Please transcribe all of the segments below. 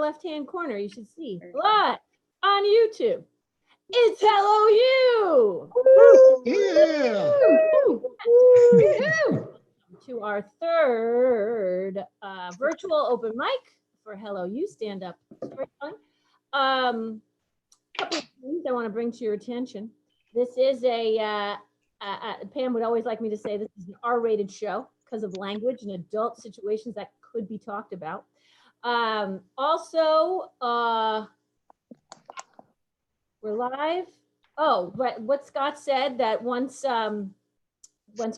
left-hand corner, you should see live on YouTube. It's Hello You. Yeah. To our third virtual open mic for Hello You Stand-Up Storytelling. Couple of things I want to bring to your attention. This is Pam would always like me to say this is an R-rated show because of language and adult situations that could be talked about. Also, we're live. Oh, right. What Scott said that once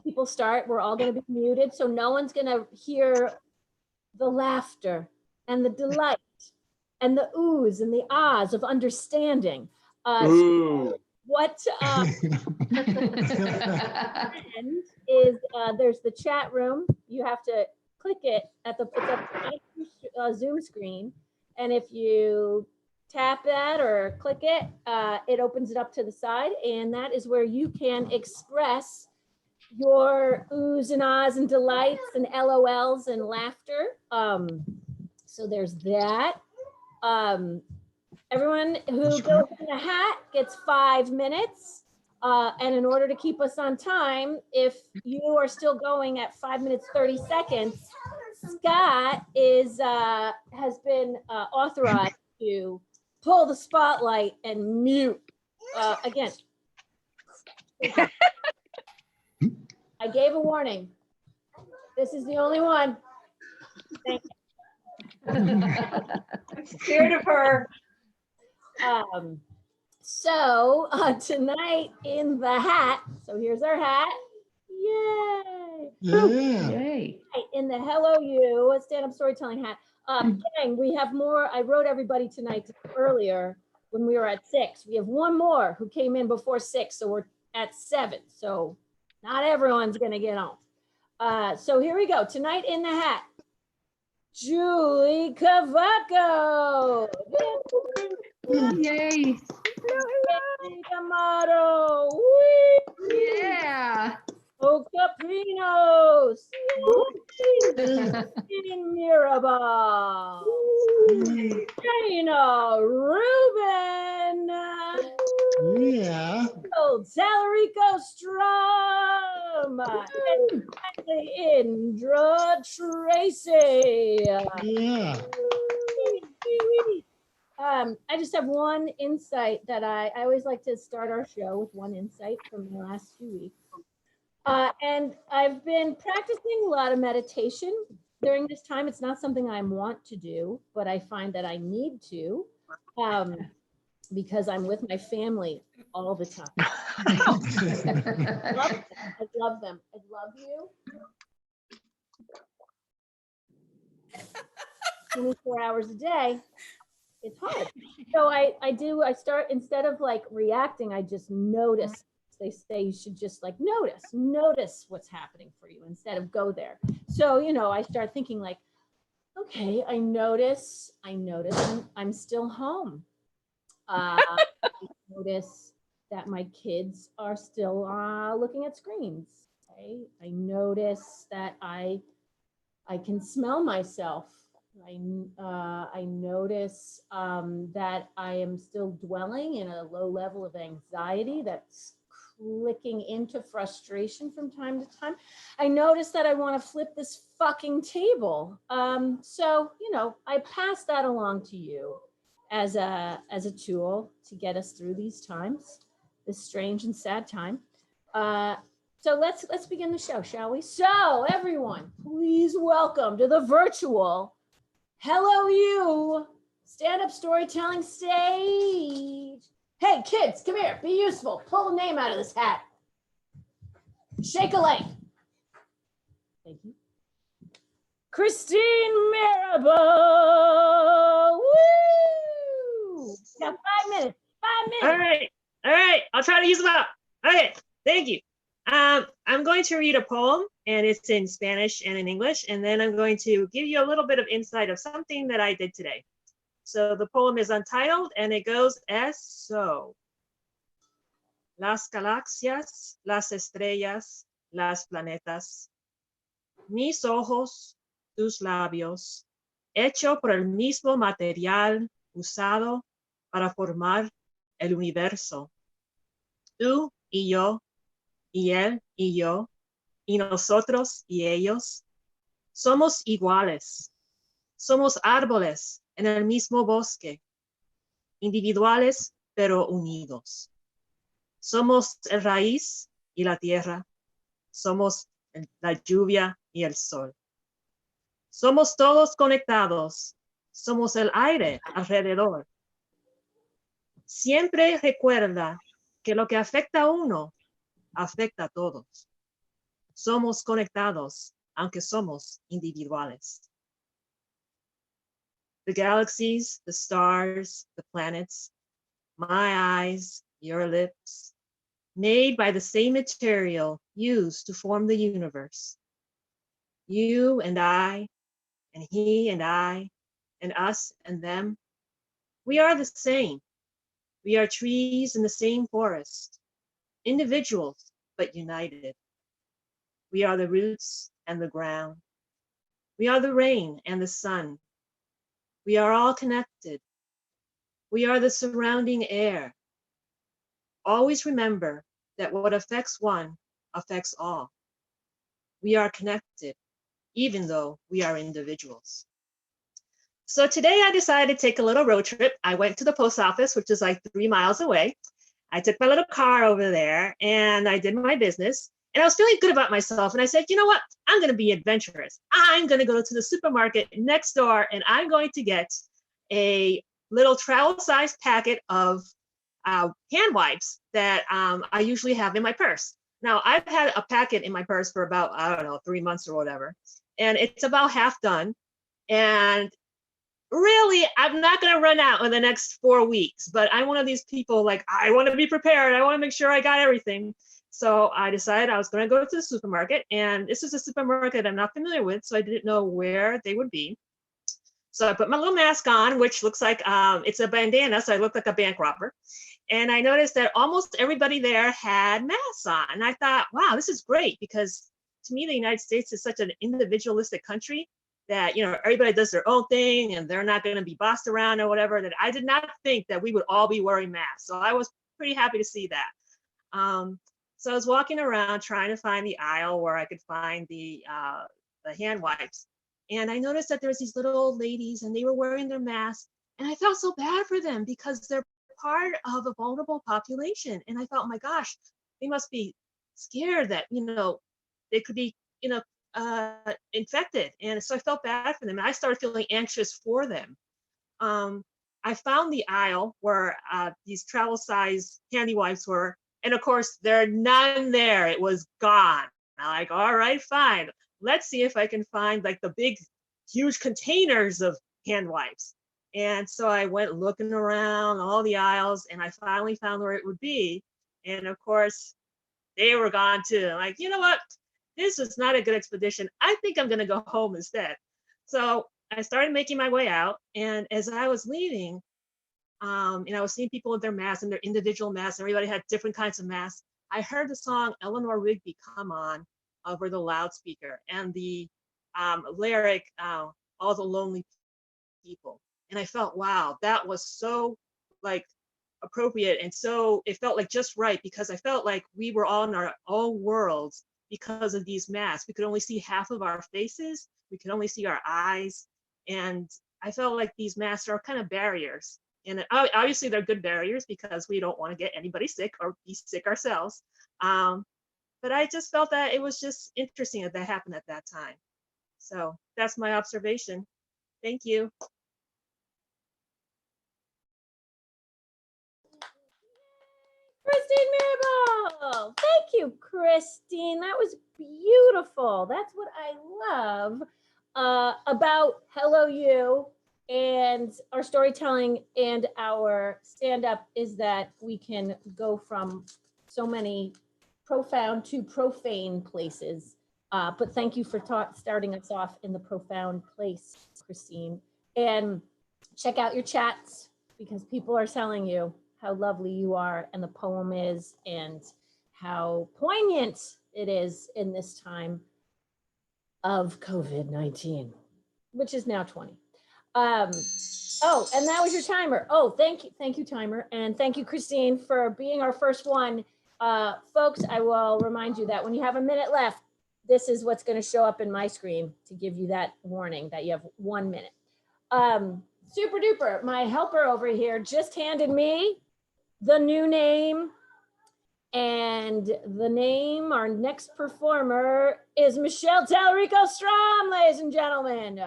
people start, we're all going to be muted, so no one's going to hear the laughter and the delight and the oohs and the ahs of understanding. So what is there's the chat room. You have to click it at the Zoom screen, and if you tap that or click it, it opens it up to the side, and that is where you can express your oohs and ahs and delights and LOLs and laughter. So there's that. Everyone who goes in the hat gets 5 minutes. And in order to keep us on time, if you are still going at 5 minutes, 30 seconds, Scott has been authorized to pull the spotlight and mute again. I gave a warning. This is the only one. Thank you. I'm scared of her. So tonight in the hat, so here's our hat. Yay! Yeah. Yay. In the Hello You stand-up storytelling hat. Gang, we have more. I wrote everybody tonight earlier when we were at 6. We have one more who came in before 6, so we're at 7. So not everyone's gonna get on. So here we go. Tonight in the hat, Julie Cavaco. Yay. Tomato. Yeah. Ocaprinos. Mirabal. Dana Ruben. Yeah. Talarico Strum. And finally, Indra Tracy. Yeah. I just have one insight that I always like to start our show with one insight from the last few weeks. And I've been practicing a lot of meditation during this time. It's not something I want to do, but I find that I need to because I'm with my family all the time. I love them. I love you. 24 hours a day. It's hard. So I start, instead of like reacting, I just notice. They say you should just like notice what's happening for you instead of go there. So, I start thinking like, okay, I notice I'm still home. I notice that my kids are still looking at screens. Okay? I notice that I can smell myself. I notice that I am still dwelling in a low level of anxiety that's clicking into frustration from time to time. I notice that I want to flip this fucking table. So, I pass that along to you as a tool to get us through these times, this strange and sad time. So let's begin the show, shall we? So everyone, please welcome to the virtual Hello You stand-up storytelling stage. Hey kids, come here, be useful. Pull a name out of this hat. Shake a leg. Thank you. Christine Marable. Woo! Got 5 minutes. 5 minutes. All right. I'll try to use them up. Okay, thank you. I'm going to read a poem, and it's in Spanish and in English, and then I'm going to give you a little bit of insight of something that I did today. So the poem is untitled, and it goes as so. Las galaxias, las estrellas, las planetas, mis ojos, tus labios, hecho por el mismo material usado para formar el universo. Tú y yo, y él y yo, y nosotros y ellos, somos iguales. Somos árboles en el mismo bosque, individuales pero unidos. Somos el raíz y la tierra. Somos la lluvia y el sol. Somos todos conectados. Somos el aire alrededor. Siempre recuerda que lo que afecta a uno afecta a todos. Somos conectados, aunque somos individuales. The galaxies, the stars, the planets, my eyes, your lips, made by the same material used to form the universe. You and I, and he and I, and us and them, we are the same. We are trees in the same forest, individuals but united. We are the roots and the ground. We are the rain and the sun. We are all connected. We are the surrounding air. Always remember that what affects one affects all. We are connected, even though we are individuals. So today I decided to take a little road trip. I went to the post office, which is like 3 miles away. I took my little car over there and I did my business. And I was feeling good about myself. And I said, you know what? I'm going to be adventurous. I'm going to go to the supermarket next door and I'm going to get a little travel-sized packet of hand wipes that I usually have in my purse. Now, I've had a packet in my purse for about, I don't know, 3 months or whatever. And it's about half done. And really, I'm not going to run out in the next 4 weeks. But I'm one of these people, like, I want to be prepared. I want to make sure I got everything. So I decided I was going to go to the supermarket, and this is a supermarket I'm not familiar with, so I didn't know where they would be. So I put my little mask on, which looks like it's a bandana, so I look like a bank robber. And I noticed that almost everybody there had masks on. And I thought, wow, this is great, because to me, the United States is such an individualistic country that, you know, everybody does their own thing and they're not going to be bossed around or whatever, that I did not think that we would all be wearing masks. So I was pretty happy to see that. So I was walking around trying to find the aisle where I could find the hand wipes. And I noticed that there was these little old ladies and they were wearing their masks. And I felt so bad for them because they're part of a vulnerable population. And I thought, oh my gosh, they must be scared that, you know, they could be, you know, infected. And so I felt bad for them. And I started feeling anxious for them. I found the aisle where these travel size handy wipes were. And of course, there are none there. It was gone. I'm like, all right, fine. Let's see if I can find like the big, huge containers of hand wipes. And so I went looking around all the aisles and I finally found where it would be. And of course, they were gone too. I'm like, you know what? This was not a good expedition. I think I'm going to go home instead. So I started making my way out. And as I was leaving, and I was seeing people with their masks and their individual masks. Everybody had different kinds of masks. I heard the song Eleanor Rigby come on over the loudspeaker and the lyric, All the Lonely People. And I felt, wow, that was so like appropriate. And so it felt like just right, because I felt like we were all in our own worlds because of these masks. We could only see half of our faces. We could only see our eyes. And I felt like these masks are kind of barriers. And obviously they're good barriers because we don't want to get anybody sick or be sick ourselves. But I just felt that it was just interesting that that happened at that time. So that's my observation. Thank you. Christine Marable. Thank you, Christine. That was beautiful. That's what I love about Hello You and our storytelling and our stand-up, is that we can go from so many profound to profane places. But thank you for starting us off in the profound place, Christine. And check out your chats, because people are telling you how lovely you are and the poem is and how poignant it is in this time of COVID-19, which is now 20. Oh, and that was your timer. Oh, thank you, timer, and thank you, Christine, for being our first one. Folks, I will remind you that when you have a minute left, this is what's going to show up in my screen to give you that warning that you have 1 minute. Super duper, my helper over here just handed me the new name, and the name, our next performer is Michelle Tallarico Strom, ladies and gentlemen.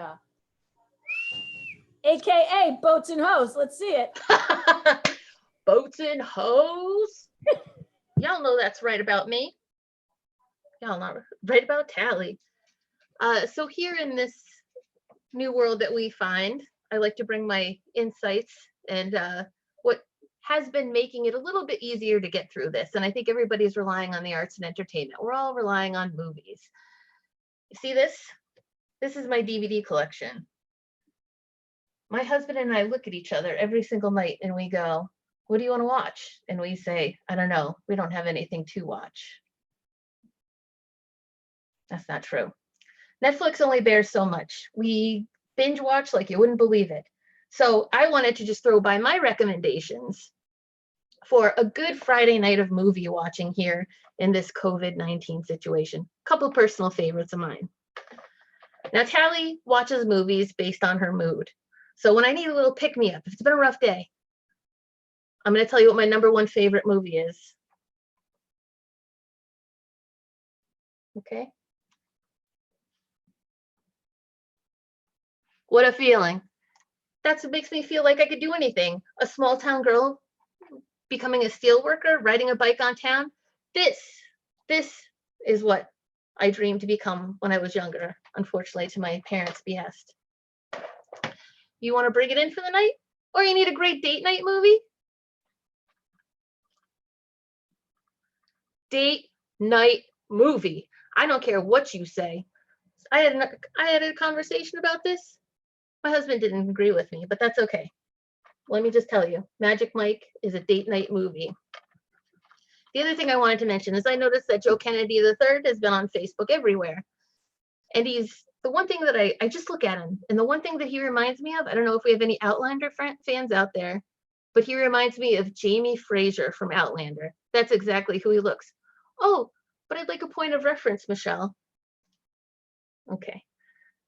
AKA Boats and Hose. Let's see it. Boats and Hose. Y'all know that's right about me. Y'all know right about Tally. So here in this new world that we find, I like to bring my insights and what has been making it a little bit easier to get through this. And I think everybody's relying on the arts and entertainment. We're all relying on movies. You see this? This is my DVD collection. My husband and I look at each other every single night and we go, what do you want to watch? And we say, I don't know. We don't have anything to watch. That's not true. Netflix only bears so much. We binge watch like you wouldn't believe it. So I wanted to just throw by my recommendations for a good Friday night of movie watching here in this COVID-19 situation. A couple personal favorites of mine. Now, Tally watches movies based on her mood. So when I need a little pick-me-up, if it's been a rough day, I'm going to tell you what my #1 favorite movie is. Okay. What a feeling. That's what makes me feel like I could do anything. A small town girl becoming a steel worker, riding a bike on town. This is what I dreamed to become when I was younger, unfortunately, to my parents' behest. You want to bring it in for the night? Or you need a great date night movie? Date night movie. I don't care what you say. I had a conversation about this. My husband didn't agree with me, but that's okay. Let me just tell you, Magic Mike is a date night movie. The other thing I wanted to mention is I noticed that Joe Kennedy III has been on Facebook everywhere. And he's the one thing that I just look at him, and the one thing that he reminds me of, I don't know if we have any Outlander fans out there, but he reminds me of Jamie Fraser from Outlander. That's exactly who he looks. Oh, but I'd like a point of reference, Michelle. Okay,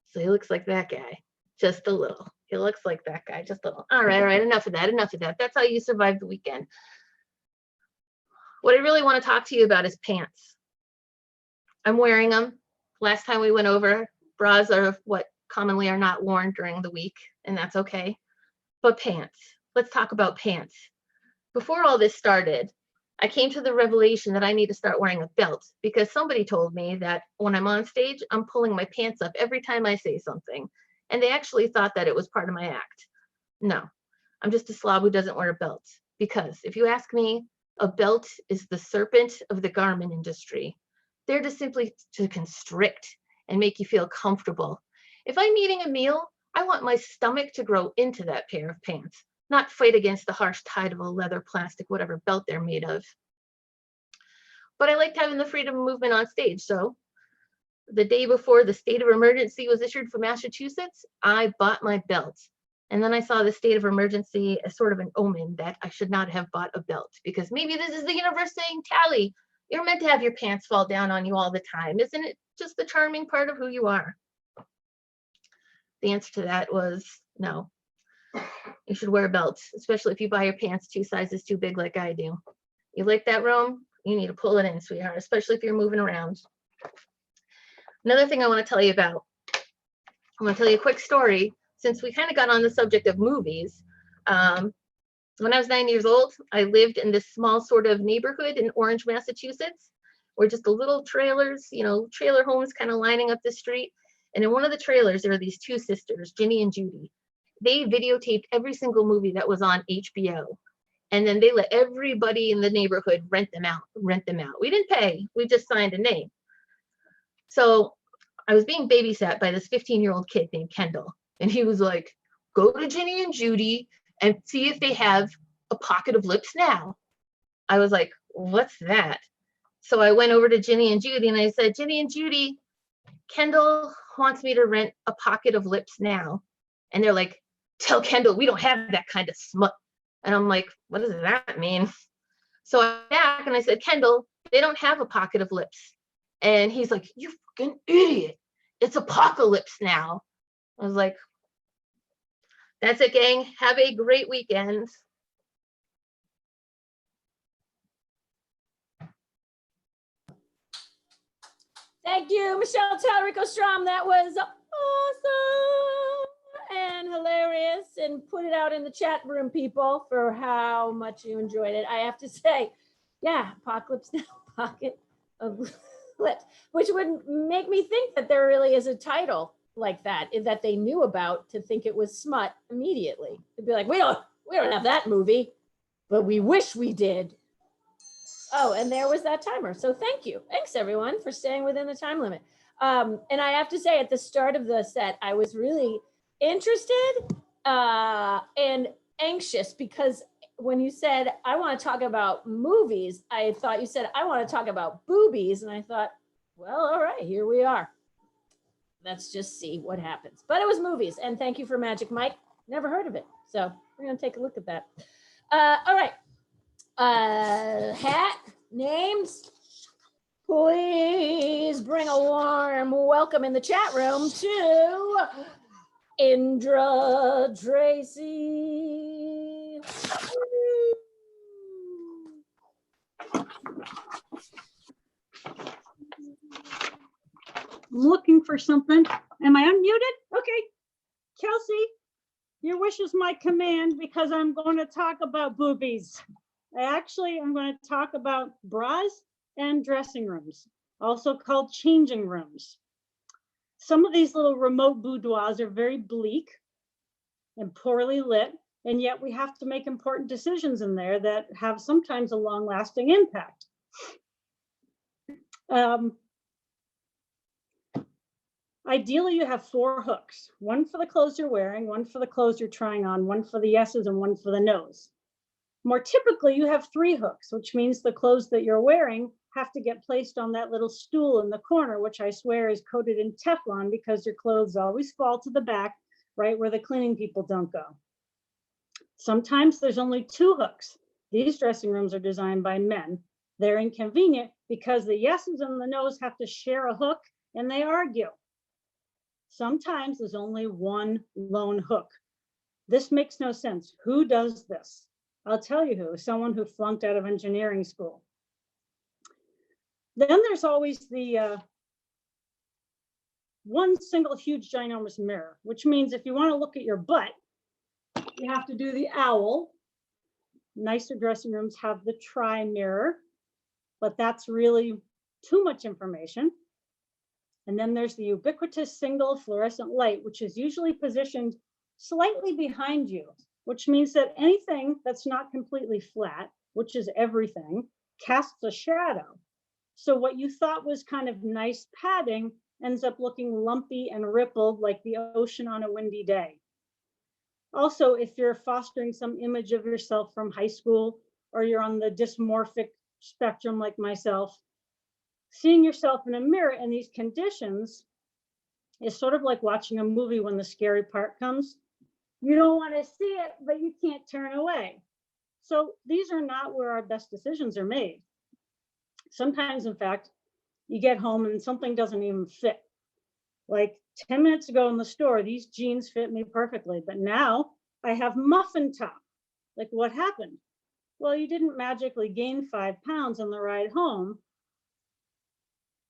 so he looks like that guy, just a little. He looks like that guy, just a little. All right, enough of that. That's how you survive the weekend. What I really want to talk to you about is pants. I'm wearing them. Last time we went over, bras are what commonly are not worn during the week, and that's okay. But pants, let's talk about pants. Before all this started, I came to the revelation that I need to start wearing a belt because somebody told me that when I'm on stage, I'm pulling my pants up every time I say something. And they actually thought that it was part of my act. No, I'm just a slob who doesn't wear a belt. Because if you ask me, a belt is the serpent of the garment industry. They're just simply to constrict and make you feel comfortable. If I'm eating a meal, I want my stomach to grow into that pair of pants, not fight against the harsh tide of a leather, plastic, whatever belt they're made of. But I liked having the freedom of movement on stage. So the day before the state of emergency was issued for Massachusetts, I bought my belt. And then I saw the state of emergency as sort of an omen that I should not have bought a belt because maybe this is the universe saying, Tally, you're meant to have your pants fall down on you all the time. Isn't it just the charming part of who you are? The answer to that was no. You should wear a belt, especially if you buy your pants 2 sizes too big like I do. You like that room? You need to pull it in, sweetheart, especially if you're moving around. Another thing I want to tell you about, I want to tell you a quick story since we kind of got on the subject of movies. When I was 9 years old, I lived in this small sort of neighborhood in Orange, Massachusetts, where just the little trailers, trailer homes kind of lining up the street. And in one of the trailers, there were these 2 sisters, Ginny and Judy. They videotaped every single movie that was on HBO. And then they let everybody in the neighborhood rent them out. We didn't pay, we just signed a name. So I was being babysat by this 15-year-old kid named Kendall. And he was like, go to Ginny and Judy and see if they have a pocket of lips now. I was like, what's that? So I went over to Ginny and Judy and I said, Ginny and Judy, Kendall wants me to rent a pocket of lips now. And they're like, tell Kendall we don't have that kind of smut. And I'm like, what does that mean? So I back and I said, Kendall, they don't have a pocket of lips. And he's like, you fucking idiot. It's apocalypse now. I was like, that's it, gang. Have a great weekend. Thank you, Michelle Talarico Strom. That was awesome and hilarious. And put it out in the chat room, people, for how much you enjoyed it. I have to say, yeah, Apocalypse Now, pocket of lips, which would make me think that there really is a title like that they knew about to think it was smut immediately. They'd be like, we don't have that movie, but we wish we did. Oh, and there was that timer. So thank you. Thanks everyone for staying within the time limit. And I have to say at the start of the set, I was really interested and anxious because when you said, I want to talk about movies, I thought you said, I want to talk about boobies. And I thought, well, all right, here we are. Let's just see what happens. But it was movies. And thank you for Magic Mike. Never heard of it. So we're going to take a look at that. All right. Hat, names, please bring a warm welcome in the chat room to Indra Tracy. Looking for something. Am I unmuted? Okay. Kelsey, your wish is my command because I'm going to talk about boobies. Actually, I'm going to talk about bras and dressing rooms, also called changing rooms. Some of these little remote boudoirs are very bleak and poorly lit, and yet we have to make important decisions in there that have sometimes a long-lasting impact. Ideally, you have 4 hooks, one for the clothes you're wearing, one for the clothes you're trying on, one for the yeses, and one for the nos. More typically, you have 3 hooks, which means the clothes that you're wearing have to get placed on that little stool in the corner, which I swear is coated in Teflon because your clothes always fall to the back, right where the cleaning people don't go. Sometimes there's only 2 hooks. These dressing rooms are designed by men. They're inconvenient because the yeses and the nos have to share a hook and they argue. Sometimes there's only one lone hook. This makes no sense. Who does this? I'll tell you who, someone who flunked out of engineering school. Then there's always the one single huge ginormous mirror, which means if you want to look at your butt, you have to do the owl. Nicer dressing rooms have the tri-mirror, but that's really too much information. And then there's the ubiquitous single fluorescent light, which is usually positioned slightly behind you, which means that anything that's not completely flat, which is everything, casts a shadow. So what you thought was kind of nice padding ends up looking lumpy and rippled like the ocean on a windy day. Also, if you're fostering some image of yourself from high school, or you're on the dysmorphic spectrum like myself, seeing yourself in a mirror in these conditions is sort of like watching a movie when the scary part comes. You don't want to see it, but you can't turn away. So these are not where our best decisions are made. Sometimes, in fact, you get home and something doesn't even fit. Like 10 minutes ago in the store, these jeans fit me perfectly, but now I have muffin top. Like, what happened? Well, you didn't magically gain 5 pounds on the ride home,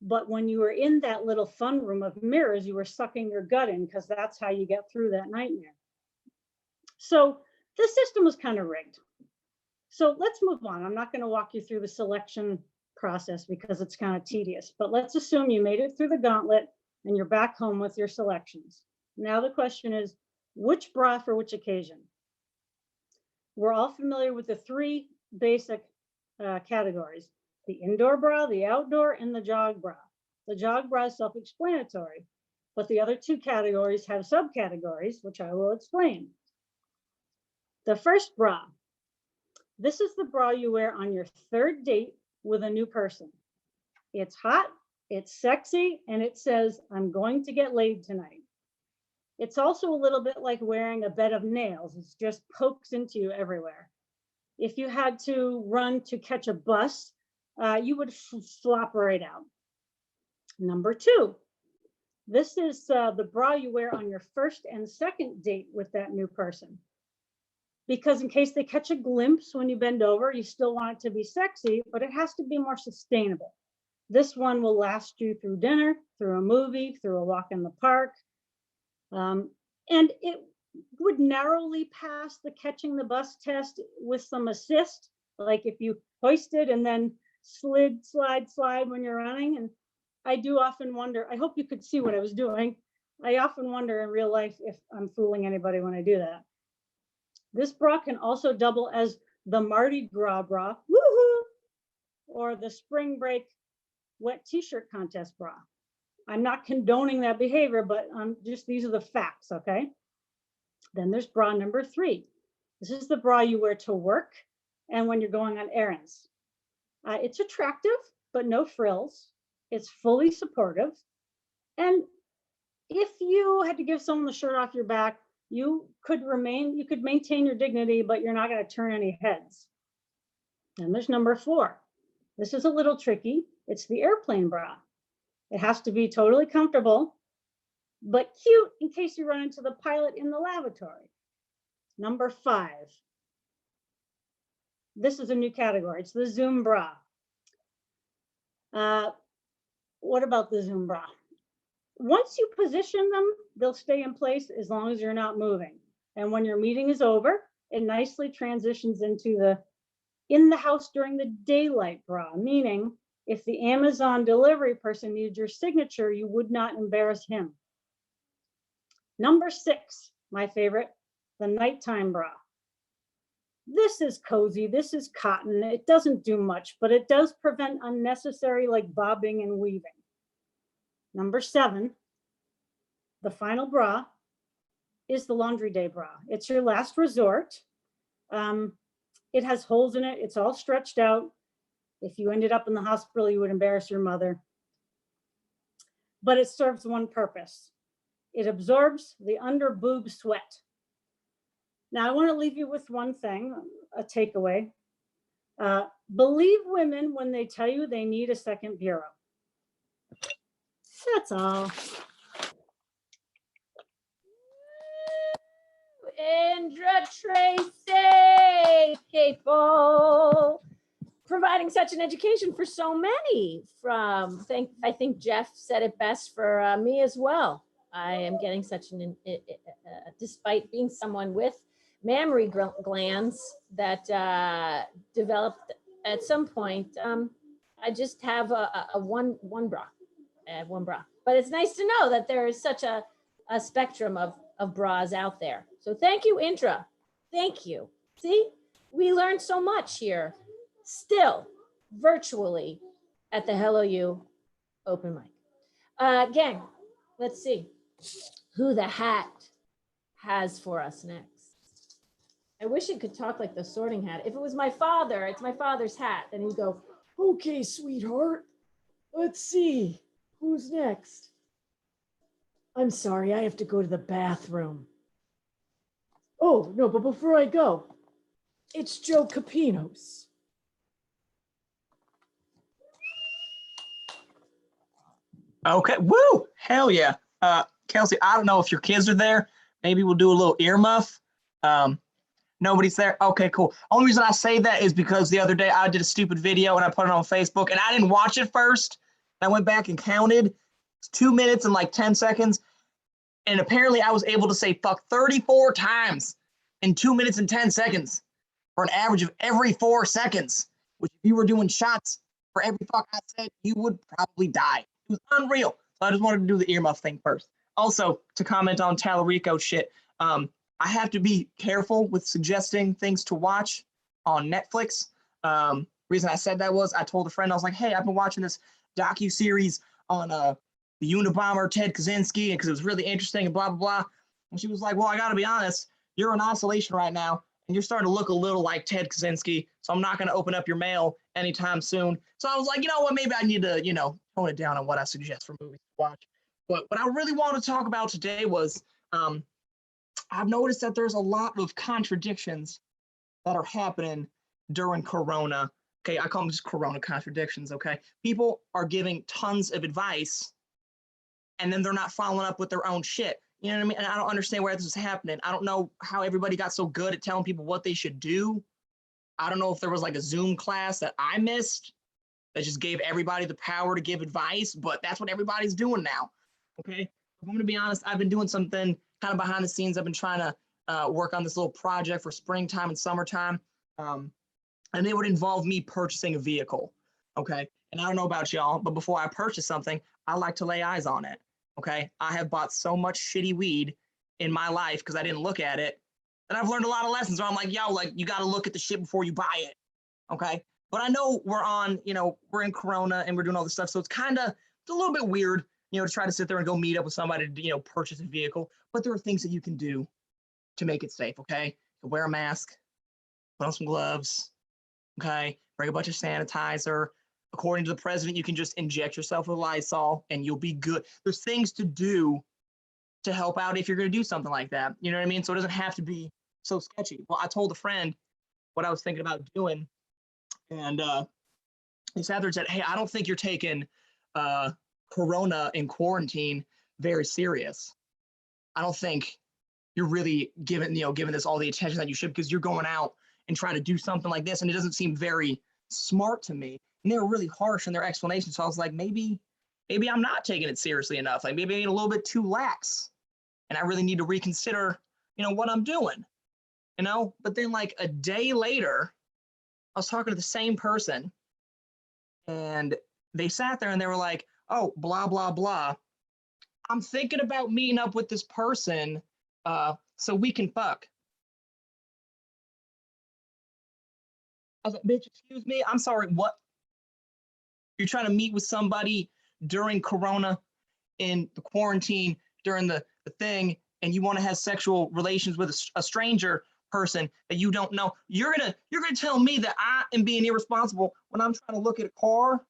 but when you were in that little fun room of mirrors, you were sucking your gut in because that's how you get through that nightmare. So the system was kind of rigged. So let's move on. I'm not going to walk you through the selection process because it's kind of tedious, but let's assume you made it through the gauntlet and you're back home with your selections. Now the question is, which bra for which occasion? We're all familiar with the 3 basic categories: the indoor bra, the outdoor, and the jog bra. The jog bra is self-explanatory, but the other 2 categories have subcategories, which I will explain. The first bra. This is the bra you wear on your 3rd date with a new person. It's hot, it's sexy, and it says, I'm going to get laid tonight. It's also a little bit like wearing a bed of nails. It just pokes into you everywhere. If you had to run to catch a bus, you would flop right out. Number 2, this is the bra you wear on your first and second date with that new person. Because in case they catch a glimpse when you bend over, you still want it to be sexy, but it has to be more sustainable. This one will last you through dinner, through a movie, through a walk in the park. And it would narrowly pass the catching the bus test with some assist, like if you hoisted and then slide when you're running. And I do often wonder, I hope you could see what I was doing. I often wonder in real life if I'm fooling anybody when I do that. This bra can also double as the Mardi Gras bra, woohoo, or the spring break wet t-shirt contest bra. I'm not condoning that behavior, but just these are the facts, okay? Then there's bra number 3. This is the bra you wear to work and when you're going on errands. It's attractive, but no frills. It's fully supportive. And if you had to give someone the shirt off your back, you could maintain your dignity, but you're not going to turn any heads. And there's number 4. This is a little tricky. It's the airplane bra. It has to be totally comfortable, but cute in case you run into the pilot in the lavatory. Number 5. This is a new category. It's the Zoom bra. What about the Zoom bra? Once you position them, they'll stay in place as long as you're not moving. And when your meeting is over, it nicely transitions into the in the house during the daylight bra, meaning if the Amazon delivery person needs your signature, you would not embarrass him. Number 6, my favorite, the nighttime bra. This is cozy, this is cotton. It doesn't do much, but it does prevent unnecessary like bobbing and weaving. Number 7, the final bra is the laundry day bra. It's your last resort. It has holes in it. It's all stretched out. If you ended up in the hospital, you would embarrass your mother. But it serves one purpose. It absorbs the under boob sweat. Now, I want to leave you with one thing, a takeaway. Believe women when they tell you they need a second bureau. That's all. Indra Tracy, people, providing such an education for so many. I think Jeff said it best for me as well. I am getting such an, despite being someone with mammary glands that developed at some point, I just have a one bra. But it's nice to know that there is such a spectrum of bras out there. So thank you, Indra. Thank you. See, we learned so much here, still virtually at the Hello You open mic. Gang, let's see who the hat has for us next. I wish it could talk like the Sorting Hat. If it was my father, it's my father's hat. Then he'd go, okay, sweetheart, let's see. Who's next? I'm sorry, I have to go to the bathroom. Oh, no, but before I go, it's Joe Capinos. Okay, woo, hell yeah. Kelsey, I don't know if your kids are there. Maybe we'll do a little earmuff. Nobody's there? Okay, cool. Only reason I say that is because the other day I did a stupid video and I put it on Facebook and I didn't watch it first. I went back and counted. It's 2 minutes and like 10 seconds. And apparently I was able to say fuck 34 times in 2 minutes and 10 seconds for an average of every 4 seconds, which if you were doing shots for every fuck I said, you would probably die. It was unreal. So I just wanted to do the earmuff thing first. Also, to comment on Tallarico shit, I have to be careful with suggesting things to watch on Netflix. Reason I said that was I told a friend, I was like, hey, I've been watching this docu-series on the Unabomber, Ted Kaczynski, because it was really interesting and blah, blah, blah. And she was like, well, I got to be honest, you're in isolation right now, and you're starting to look a little like Ted Kaczynski, so I'm not going to open up your mail anytime soon. So I was like, you know what, maybe I need to, tone it down on what I suggest for movies to watch. But what I really want to talk about today was I've noticed that there's a lot of contradictions that are happening during Corona. Okay, I call them just Corona contradictions. Okay, people are giving tons of advice, and then they're not following up with their own shit. You know what I mean? And I don't understand why this is happening. I don't know how everybody got so good at telling people what they should do. I don't know if there was like a Zoom class that I missed that just gave everybody the power to give advice, but that's what everybody's doing now. Okay, if I'm gonna be honest, I've been doing something kind of behind the scenes. I've been trying to work on this little project for springtime and summertime. And it would involve me purchasing a vehicle. Okay. And I don't know about y'all, but before I purchase something, I like to lay eyes on it. Okay. I have bought so much shitty weed in my life because I didn't look at it. And I've learned a lot of lessons where I'm like, yo, like you got to look at the shit before you buy it. Okay. But I know we're on, we're in Corona and we're doing all this stuff. So it's a little bit weird, to try to sit there and go meet up with somebody to, purchase a vehicle. But there are things that you can do to make it safe. Okay. Wear a mask, put on some gloves. Okay. Bring a bunch of sanitizer. According to the president, you can just inject yourself with Lysol and you'll be good. There's things to do to help out if you're going to do something like that. You know what I mean? So it doesn't have to be so sketchy. Well, I told a friend what I was thinking about doing. And he sat there and said, hey, I don't think you're taking Corona in quarantine very serious. I don't think you're really giving this all the attention that you should, because you're going out and trying to do something like this. And it doesn't seem very smart to me. And they were really harsh in their explanation. So I was like, maybe I'm not taking it seriously enough. Like maybe I'm a little bit too lax and I really need to reconsider, what I'm doing, but then like a day later, I was talking to the same person and they sat there and they were like, oh, blah, blah, blah. I'm thinking about meeting up with this person so we can fuck. I was like, bitch, excuse me. I'm sorry, what? You're trying to meet with somebody during Corona in the quarantine, during the thing, and you want to have sexual relations with a stranger person that you don't know. You're gonna tell me that I am being irresponsible when I'm trying to look at a car,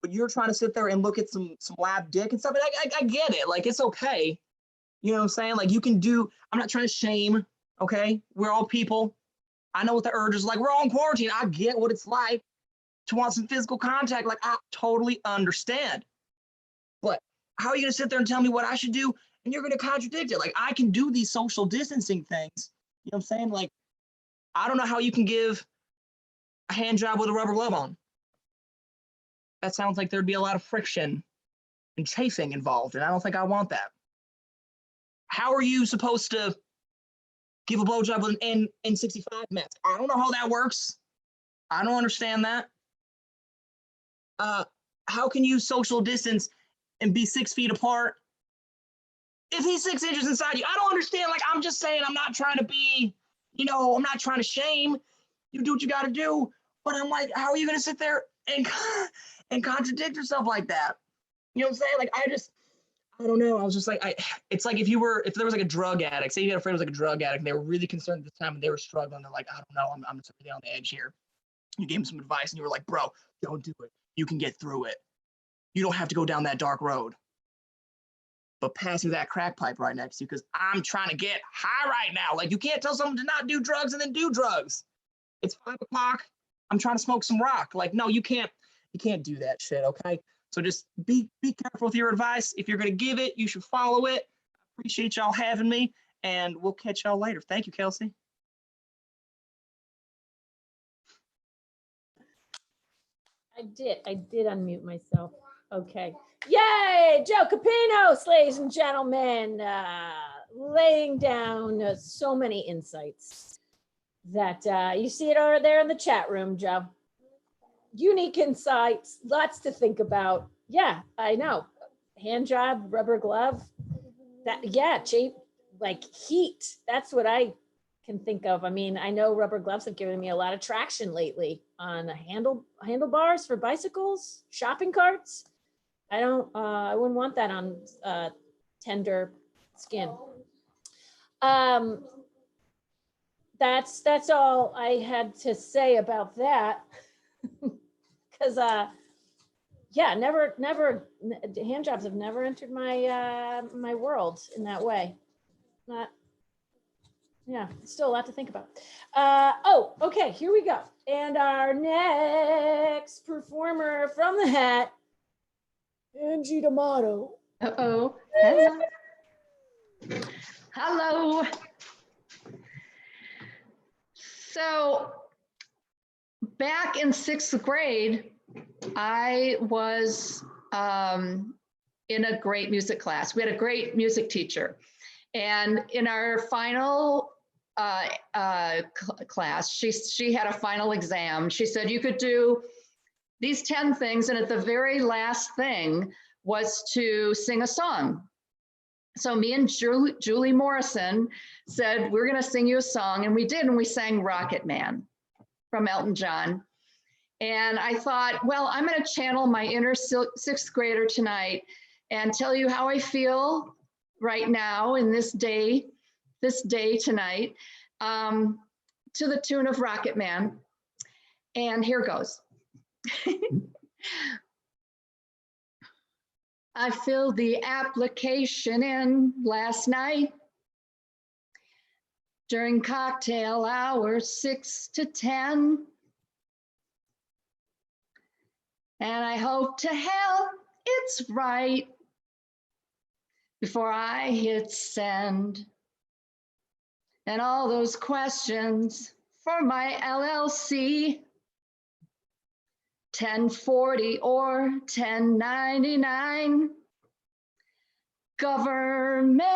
but you're trying to sit there and look at some lab dick and stuff. And I get it. Like, it's okay. You know what I'm saying? Like, you can do, I'm not trying to shame, okay? We're all people. I know what the urge is like. We're all in quarantine. I get what it's like to want some physical contact. Like, I totally understand. But how are you going to sit there and tell me what I should do and you're going to contradict it? Like, I can do these social distancing things. You know what I'm saying? Like, I don't know how you can give a hand job with a rubber glove on. That sounds like there'd be a lot of friction and chafing involved, and I don't think I want that. How are you supposed to give a blowjob with an N95 mask? I don't know how that works. I don't understand that. How can you social distance and be 6 feet apart if he's 6 inches inside you? I don't understand. Like, I'm just saying, I'm not trying to be, I'm not trying to shame. You do what you got to do. But I'm like, how are you going to sit there and contradict yourself like that? You know what I'm saying? Like, I don't know. I was just like, it's like if there was like a drug addict, say you had a friend who was like a drug addict, and they were really concerned at the time and they were struggling. They're like, I don't know, I'm just really on the edge here. You gave them some advice and you were like, bro, don't do it. You can get through it. You don't have to go down that dark road. But pass me that crack pipe right next to you because I'm trying to get high right now. Like, you can't tell someone to not do drugs and then do drugs. It's 5 o'clock. I'm trying to smoke some rock. Like, no, you can't do that shit, okay? So just be careful with your advice. If you're going to give it, you should follow it. Appreciate y'all having me, and we'll catch y'all later. Thank you, Kelsey. I did unmute myself. Okay. Yay, Joe Capinos, ladies and gentlemen, laying down so many insights that you see it over there in the chat room, Joe. Unique insights, lots to think about. Yeah, I know. Hand job, rubber glove. Cheap, like heat. That's what I can think of. I mean, I know rubber gloves have given me a lot of traction lately on handlebars for bicycles, shopping carts. I wouldn't want that on tender skin. That's all I had to say about that. Because hand jobs have never entered my my world in that way. Not, yeah, still a lot to think about. Okay, here we go. And our next performer from the hat, Angie D'Amato. Uh-oh. Hello. Hello. So back in 6th grade, I was in a great music class. We had a great music teacher. And in our final class, she had a final exam. She said you could do these 10 things, and at the very last thing was to sing a song. So me and Julie Morrison said, we're gonna sing you a song, and we did, and we sang Rocket Man from Elton John. And I thought, well, I'm gonna channel my inner 6th grader tonight and tell you how I feel right now in this day tonight, to the tune of Rocket Man. And here goes. I filled the application in last night during cocktail hour 6 to 10. And I hope to hell it's right before I hit send. And all those questions for my LLC, 1040 or 1099, government,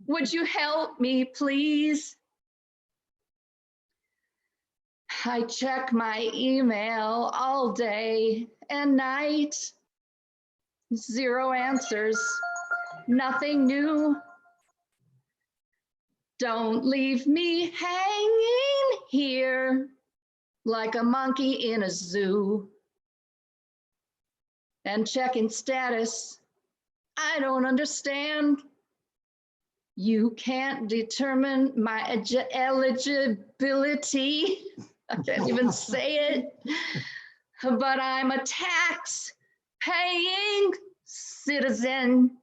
would you help me please? I check my email all day and night. 0 answers, nothing new. Don't leave me hanging here like a monkey in a zoo. And checking status, I don't understand. You can't determine my eligibility. I can't even say it, but I'm a tax-paying citizen.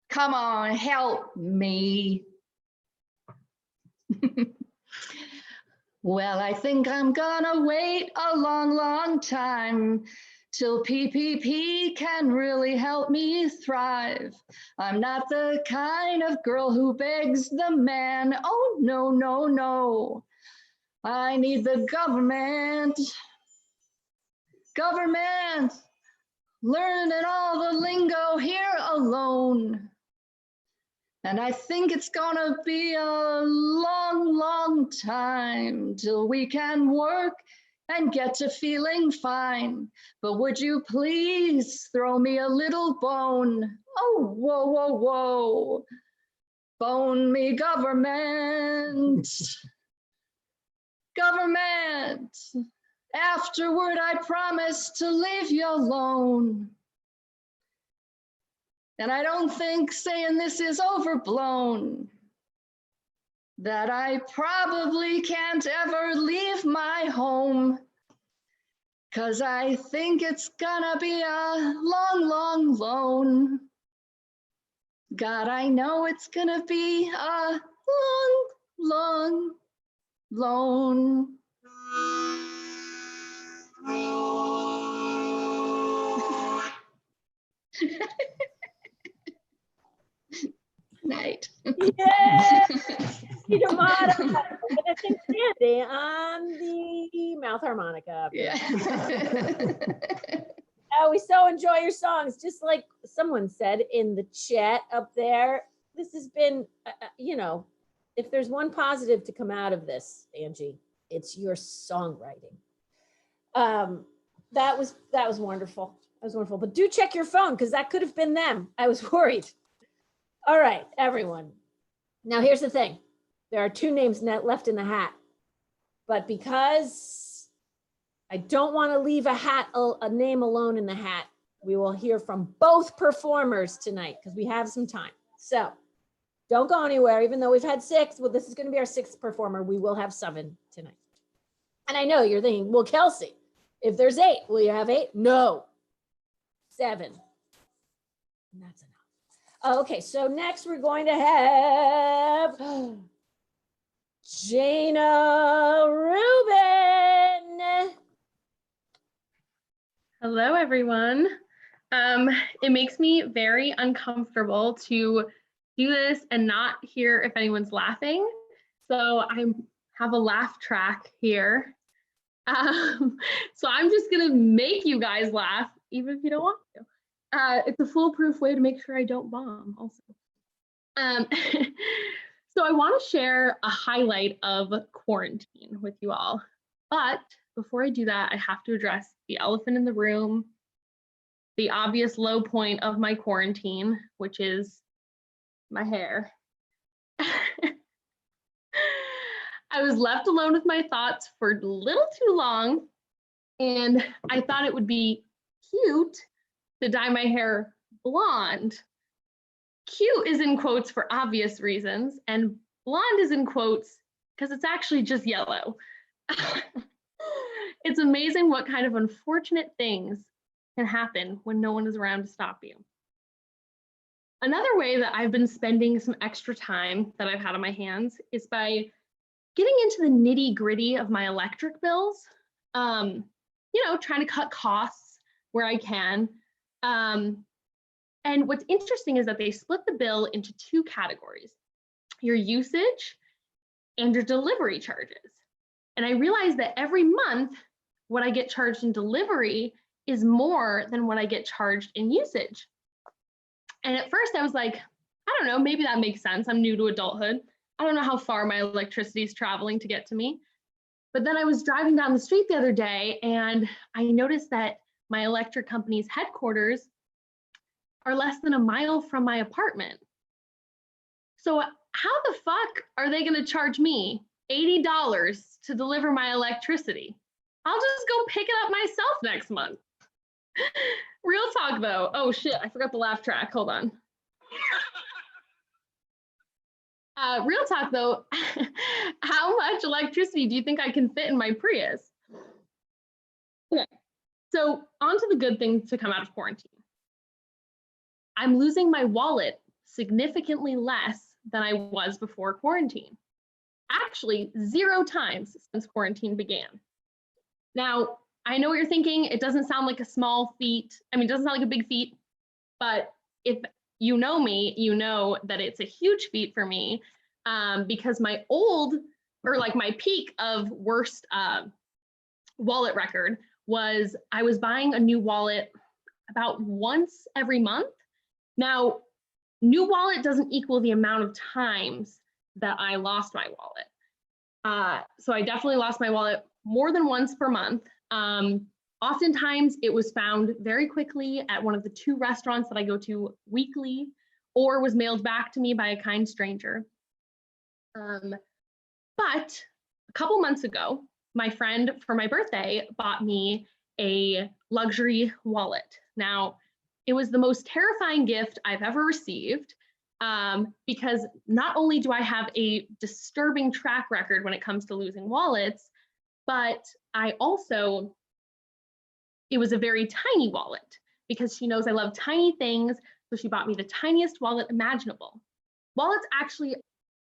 Come on, help me. Well, I think I'm gonna wait a long, long time till PPP can really help me thrive. I'm not the kind of girl who begs the man. Oh, no, no, no. I need the government. Government, learning all the lingo here alone. And I think it's gonna be a long, long time till we can work and get to feeling fine. But would you please throw me a little bone? Oh, whoa, whoa, whoa. Bone me, government. Government. Afterward, I promise to leave you alone. And I don't think saying this is overblown, that I probably can't ever leave my home, 'cause I think it's gonna be a long, long loan. God, I know it's gonna be a long, long loan. Night. Yeah, D'Amato. And I think Sandy on the mouth harmonica. Yeah. Oh, we so enjoy your songs. Just like someone said in the chat up there, this has been, if there's one positive to come out of this, Angie, it's your songwriting. That was wonderful. That was wonderful. But do check your phone, because that could have been them. I was worried. All right, everyone. Now here's the thing. There are 2 names left in the hat, but because I don't want to leave a name alone in the hat, we will hear from both performers tonight because we have some time. So don't go anywhere, even though we've had 6. Well, this is going to be our 6th performer. We will have 7 tonight. And I know you're thinking, well, Kelsey, if there's 8, will you have 8? No, 7. And that's enough. Okay, so next we're going to have Jana Rubin. Hello, everyone. It makes me very uncomfortable to do this and not hear if anyone's laughing. So I have a laugh track here. So I'm just gonna make you guys laugh, even if you don't want to. It's a foolproof way to make sure I don't bomb also. So I want to share a highlight of quarantine with you all. But before I do that, I have to address the elephant in the room, the obvious low point of my quarantine, which is my hair. I was left alone with my thoughts for a little too long, and I thought it would be cute to dye my hair blonde. Cute is in quotes for obvious reasons, and blonde is in quotes because it's actually just yellow. It's amazing what kind of unfortunate things can happen when no one is around to stop you. Another way that I've been spending some extra time that I've had on my hands is by getting into the nitty gritty of my electric bills, you know, trying to cut costs where I can. And what's interesting is that they split the bill into two categories, your usage and your delivery charges. And I realized that every month, what I get charged in delivery is more than what I get charged in usage. And at first I was like, I don't know, maybe that makes sense. I'm new to adulthood. I don't know how far my electricity is traveling to get to me. But then I was driving down the street the other day and I noticed that my electric company's headquarters are less than a mile from my apartment. So how the fuck are they gonna charge me $80 to deliver my electricity? I'll just go pick it up myself next month. Real talk though. Oh shit, I forgot the laugh track, hold on. Real talk though, how much electricity do you think I can fit in my Prius? Okay, so on to the good things to come out of quarantine. I'm losing my wallet significantly less than I was before quarantine. Actually, 0 times since quarantine began. Now, I know what you're thinking, it doesn't sound like a small feat. I mean, it doesn't sound like a big feat, but if you know me, you know that it's a huge feat for me because my my peak of worst wallet record was I was buying a new wallet about once every month. Now, new wallet doesn't equal the amount of times that I lost my wallet. So I definitely lost my wallet more than once per month. Oftentimes it was found very quickly at one of the 2 restaurants that I go to weekly, or was mailed back to me by a kind stranger. But a couple months ago, my friend for my birthday bought me a luxury wallet. Now, it was the most terrifying gift I've ever received because not only do I have a disturbing track record when it comes to losing wallets, but it was a very tiny wallet because she knows I love tiny things. So she bought me the tiniest wallet imaginable. Wallet's actually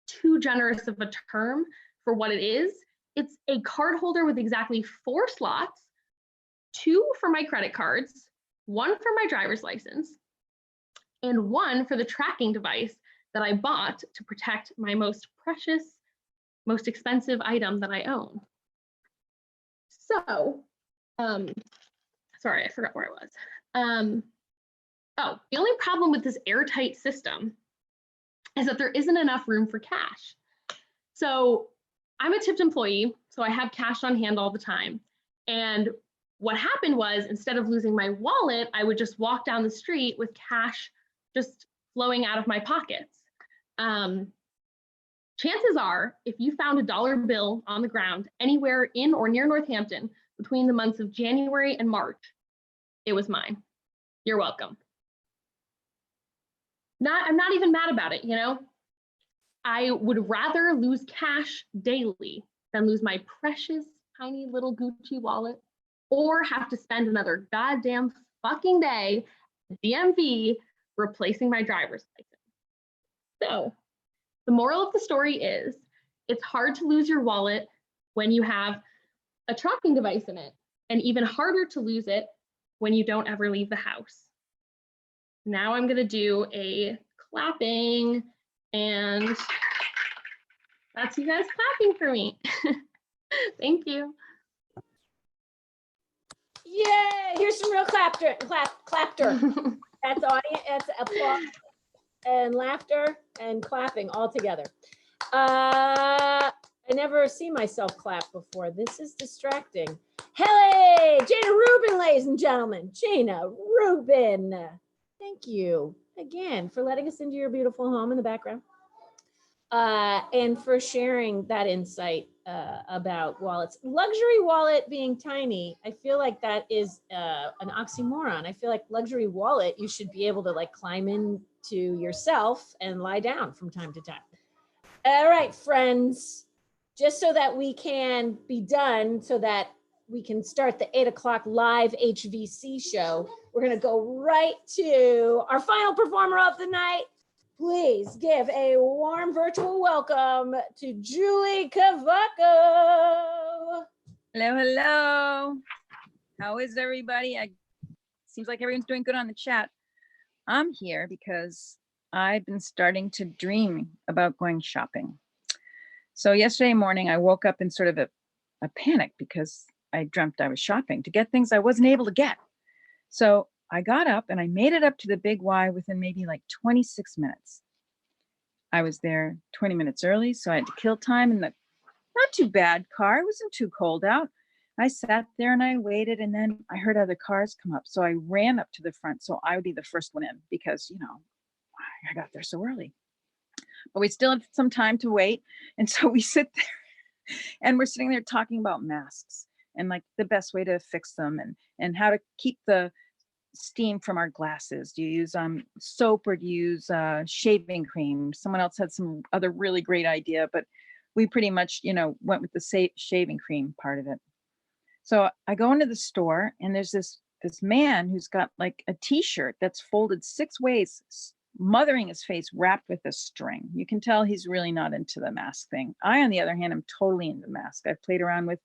too generous of a term for what it is. It's a card holder with exactly 4 slots, 2 for my credit cards, 1 for my driver's license, and 1 for the tracking device that I bought to protect my most precious, most expensive item that I own. So, sorry, I forgot where I was. Oh, the only problem with this airtight system is that there isn't enough room for cash. So I'm a tipped employee, so I have cash on hand all the time. And what happened was, instead of losing my wallet, I would just walk down the street with cash just flowing out of my pockets. Chances are, if you found a dollar bill on the ground anywhere in or near Northampton between the months of January and March, it was mine. You're welcome. I'm not even mad about it, you know? I would rather lose cash daily than lose my precious tiny little Gucci wallet or have to spend another goddamn fucking day at DMV replacing my driver's license. So the moral of the story is it's hard to lose your wallet when you have a tracking device in it, and even harder to lose it when you don't ever leave the house. Now I'm gonna do a clapping, and that's you guys clapping for me. Thank you. Yay! Here's some real clapter. That's audience. That's applause and laughter and clapping all together. I never see myself clap before. This is distracting. Hey, Jana Rubin, ladies and gentlemen. Jana Rubin. Thank you again for letting us into your beautiful home in the background. And for sharing that insight about wallets. Luxury wallet being tiny, I feel like that is an oxymoron. I feel like luxury wallet, you should be able to like climb into yourself and lie down from time to time. All right, friends, just so that we can be done, so that we can start the 8 o'clock live HVC show, we're gonna go right to our final performer of the night. Please give a warm virtual welcome to Julie Cavaco. Hello, hello. How is everybody? Seems like everyone's doing good on the chat. I'm here because I've been starting to dream about going shopping. So yesterday morning, I woke up in sort of a panic because I dreamt I was shopping to get things I wasn't able to get. So I got up and I made it up to the Big Y within maybe like 26 minutes. I was there 20 minutes early, so I had to kill time in the not too bad car. It wasn't too cold out. I sat there and I waited, and then I heard other cars come up. So I ran up to the front so I would be the first one in because, you know, I got there so early. But we still have some time to wait. And so we sit there and we're sitting there talking about masks and like the best way to fix them and how to keep the steam from our glasses. Do you use soap or do you use shaving cream? Someone else had some other really great idea, but we pretty much, you know, went with the shaving cream part of it. So I go into the store and there's this man who's got like a t-shirt that's folded 6 ways, mothering his face wrapped with a string. You can tell he's really not into the mask thing. I, on the other hand, am totally into mask. I've played around with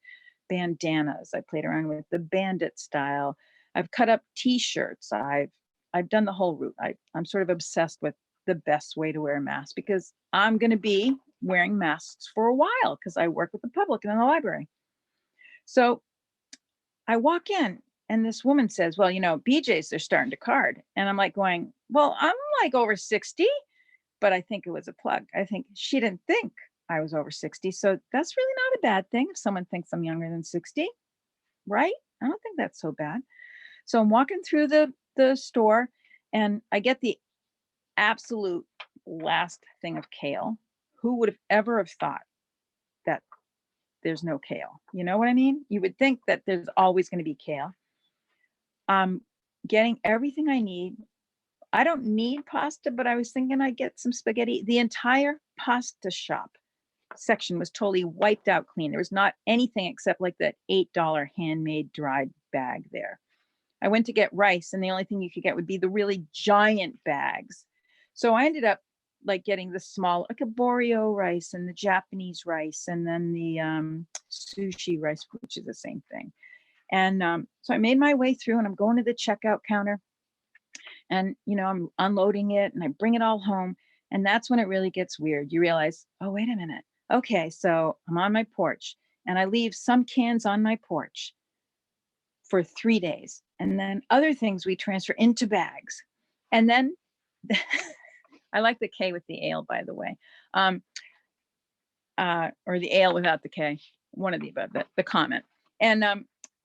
bandanas. I played around with the bandit style. I've cut up t-shirts. I've done the whole route. I'm sort of obsessed with the best way to wear a mask because I'm going to be wearing masks for a while because I work with the public and in the library. So I walk in and this woman says, well, you know, BJ's, they're starting to card. And I'm like going, well, I'm like over 60, but I think it was a plug. I think she didn't think I was over 60. So that's really not a bad thing if someone thinks I'm younger than 60, right? I don't think that's so bad. So I'm walking through the store and I get the absolute last thing of kale. Who would have ever have thought that there's no kale? You know what I mean? You would think that there's always going to be kale. I'm getting everything I need. I don't need pasta, but I was thinking I'd get some spaghetti. The entire pasta shop section was totally wiped out clean. There was not anything except like that $8 handmade dried bag there. I went to get rice and the only thing you could get would be the really giant bags. So I ended up like getting the small, like a Boreo rice and the Japanese rice and then the sushi rice, which is the same thing. And so I made my way through and I'm going to the checkout counter and, you know, I'm unloading it and I bring it all home. And that's when it really gets weird. You realize, oh, wait a minute. Okay, so I'm on my porch and I leave some cans on my porch for 3 days. And then other things we transfer into bags. And then I like the K with the ale, by the way, or the ale without the K, one of the above, the comment. And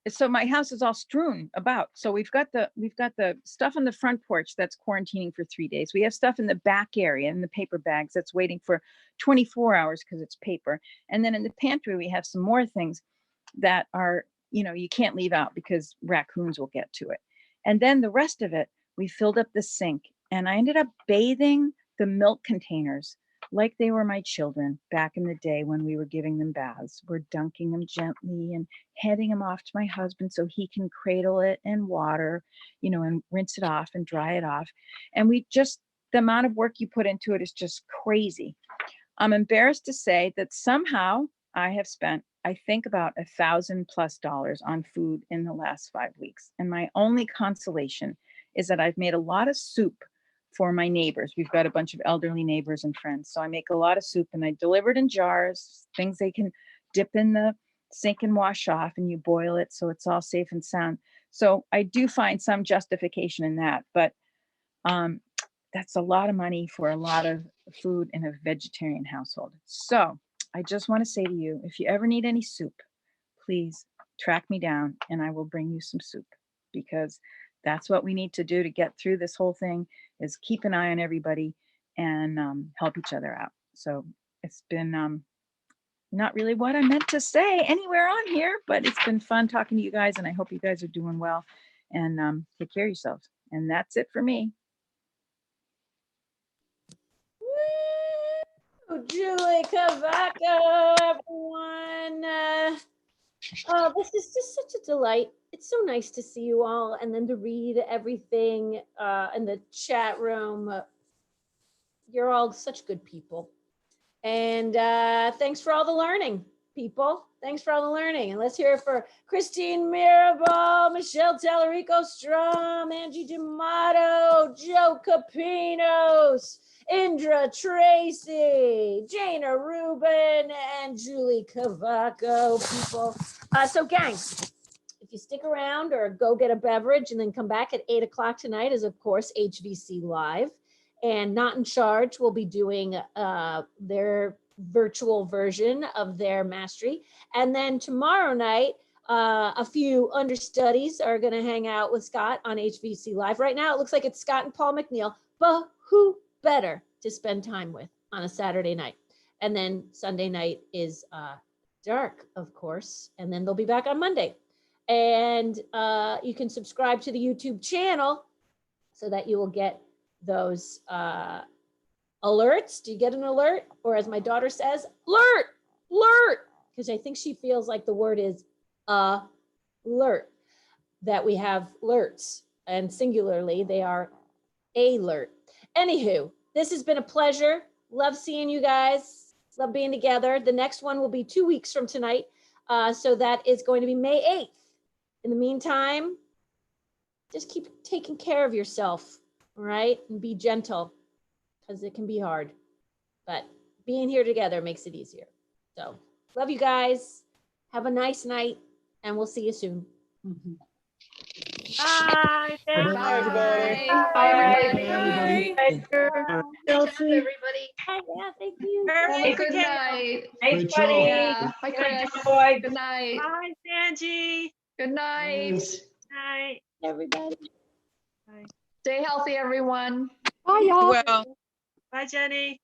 so my house is all strewn about. So we've got the stuff on the front porch that's quarantining for 3 days. We have stuff in the back area in the paper bags that's waiting for 24 hours because it's paper. And then in the pantry, we have some more things that are, you know, you can't leave out because raccoons will get to it. And then the rest of it, we filled up the sink and I ended up bathing the milk containers like they were my children back in the day when we were giving them baths. We're dunking them gently and handing them off to my husband so he can cradle it in water, you know, and rinse it off and dry it off. And we just, the amount of work you put into it is just crazy. I'm embarrassed to say that somehow I have spent, I think, about $1,000+ on food in the last 5 weeks. And my only consolation is that I've made a lot of soup for my neighbors. We've got a bunch of elderly neighbors and friends. So I make a lot of soup and I deliver it in jars, things they can dip in the sink and wash off, and you boil it so it's all safe and sound. So I do find some justification in that, but that's a lot of money for a lot of food in a vegetarian household. So I just want to say to you, if you ever need any soup, please track me down and I will bring you some soup, because that's what we need to do to get through this whole thing, is keep an eye on everybody and help each other out. So it's been not really what I meant to say anywhere on here, but it's been fun talking to you guys, and I hope you guys are doing well, and take care of yourselves. And that's it for me. Woo! Julie Cavaco, everyone. Oh, this is just such a delight. It's so nice to see you all and then to read everything in the chat room. You're all such good people. And thanks for all the learning, people. Thanks for all the learning. And let's hear it for Christine Mirabal, Michelle Tallarico Strom, Angie D'Amato, Joe Capinos, Indra Tracy, Jana Rubin, and Julie Cavaco, people. So gang, if you stick around or go get a beverage and then come back at 8 o'clock tonight is, of course, HVC Live. And Not in Charge will be doing their virtual version of their mastery. And then tomorrow night, a few understudies are going to hang out with Scott on HVC Live. Right now, it looks like it's Scott and Paul McNeil, but who better to spend time with on a Saturday night? And then Sunday night is Dark, of course. And then they'll be back on Monday. And you can subscribe to the YouTube channel so that you will get those alerts. Do you get an alert? Or as my daughter says, alert, alert, because I think she feels like the word is alert, that we have alerts, and singularly they are alert. Anywho, this has been a pleasure. Love seeing you guys. Love being together. The next one will be 2 weeks from tonight. So that is going to be May 8th. In the meantime, just keep taking care of yourself. All right, and be gentle, because it can be hard, but being here together makes it easier. So love you guys. Have a nice night, and we'll see you soon. Bye. Thank Bye, everybody. Bye, everybody. Everybody. Chelsea. Everybody. Yeah, thank you. Have a Perfect. good night. Great job. Yeah. Bye, Chris. Good night. Bye, Sanji. Good night. Yes. Night. Everybody. Stay healthy, everyone. Bye, y'all. Well. Bye, Jenny.